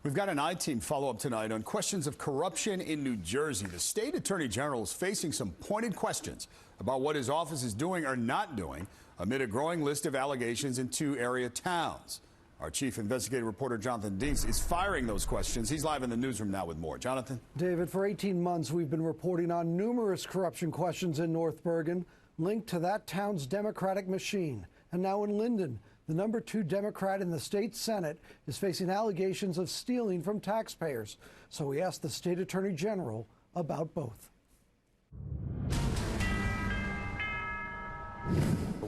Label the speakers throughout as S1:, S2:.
S1: We've got an I-Team follow-up tonight on questions of corruption in New Jersey. The state attorney general is facing some pointed questions about what his office is doing or not doing amid a growing list of allegations in two area towns. Our chief investigative reporter, Jonathan Dienst, is firing those questions. He's live in the newsroom now with more. Jonathan?
S2: David, for 18 months, we've been reporting on numerous corruption questions in North Bergen linked to that town's Democratic machine. And now in Linden, the number 2 Democrat in the state Senate is facing allegations of stealing from taxpayers. So we asked the state attorney general about both.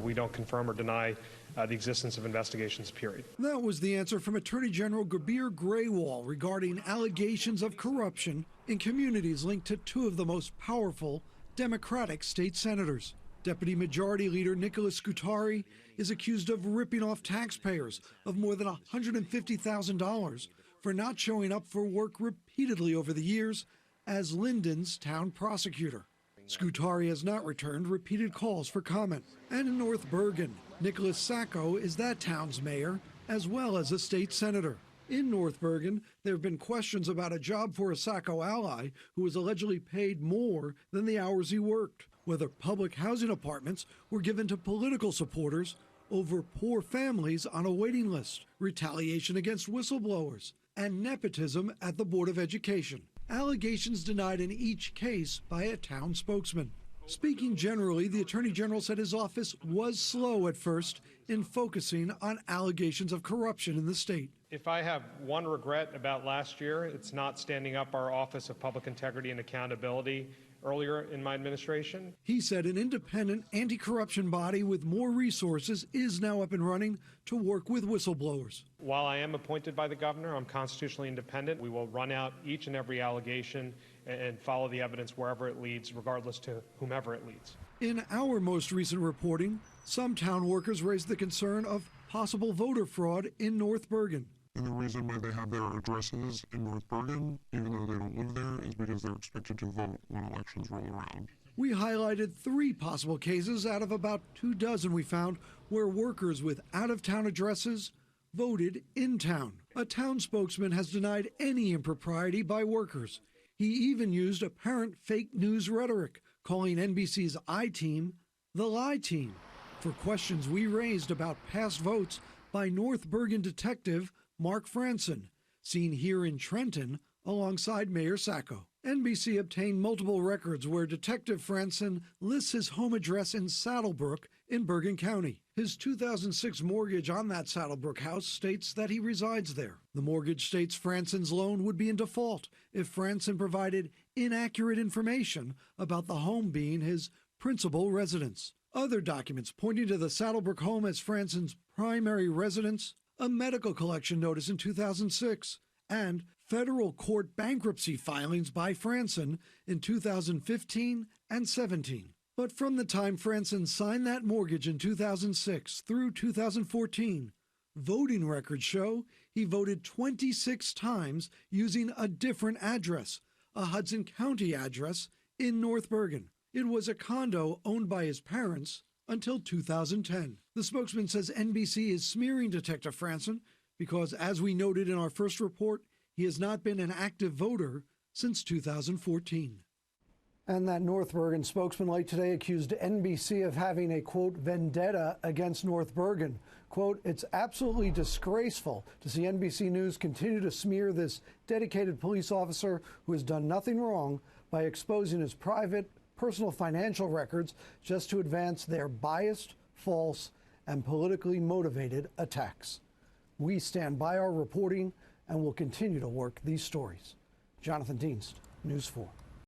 S3: We don't confirm or deny the existence of investigations, period.
S2: That was the answer from Attorney General Kabir Graywall regarding allegations of corruption in communities linked to 2 of the most powerful Democratic state senators. Deputy Majority Leader Nicholas Scutari is accused of ripping off taxpayers of more than $150,000 for not showing up for work repeatedly over the years as Linden's town prosecutor. Scutari has not returned repeated calls for comment. And in North Bergen, Nicholas Sacco is that town's mayor as well as a state senator. In North Bergen, there have been questions about a job for a Sacco ally who was allegedly paid more than the hours he worked, whether public housing apartments were given to political supporters over poor families on a waiting list, retaliation against whistleblowers, and nepotism at the Board of Education. Allegations denied in each case by a town spokesman. Speaking generally, the Attorney General said his office was slow at first in focusing on allegations of corruption in the state.
S3: If I have one regret about last year, it's not standing up our Office of Public Integrity and Accountability earlier in my administration.
S2: He said an independent anti-corruption body with more resources is now up and running to work with whistleblowers.
S3: While I am appointed by the governor, I'm constitutionally independent. We will run out each and every allegation and follow the evidence wherever it leads, regardless to whomever it leads.
S2: In our most recent reporting, some town workers raised the concern of possible voter fraud in North Bergen.
S4: And the reason why they have their addresses in North Bergen, even though they don't live there, is because they're expected to vote when elections roll around.
S2: We highlighted 3 possible cases out of about 24 we found where workers with out-of-town addresses voted in town. A town spokesman has denied any impropriety by workers. He even used apparent fake news rhetoric, calling NBC's I-Team the lie team. For questions we raised about past votes by North Bergen detective Mark Franson, seen here in Trenton alongside Mayor Sacco. NBC obtained multiple records where Detective Franson lists his home address in Saddlebrook in Bergen County. His 2006 mortgage on that Saddlebrook house states that he resides there. The mortgage states Franson's loan would be in default if Franson provided inaccurate information about the home being his principal residence. Other documents pointing to the Saddlebrook home as Franson's primary residence, a medical collection notice in 2006, and federal court bankruptcy filings by Franson in 2015 and 17. But from the time Franson signed that mortgage in 2006 through 2014, voting records show he voted 26 times using a different address, a Hudson County address in North Bergen. It was a condo owned by his parents until 2010. The spokesman says NBC is smearing Detective Franson because, as we noted in our first report, he has not been an active voter since 2014. And that North Bergen spokesman late today accused NBC of having a, quote, vendetta against North Bergen. Quote, it's absolutely disgraceful to see NBC News continue to smear this dedicated police officer who has done nothing wrong by exposing his private, personal financial records just to advance their biased, false, and politically motivated attacks. We stand by our reporting and will continue to work these stories. Jonathan Dienst, News 4.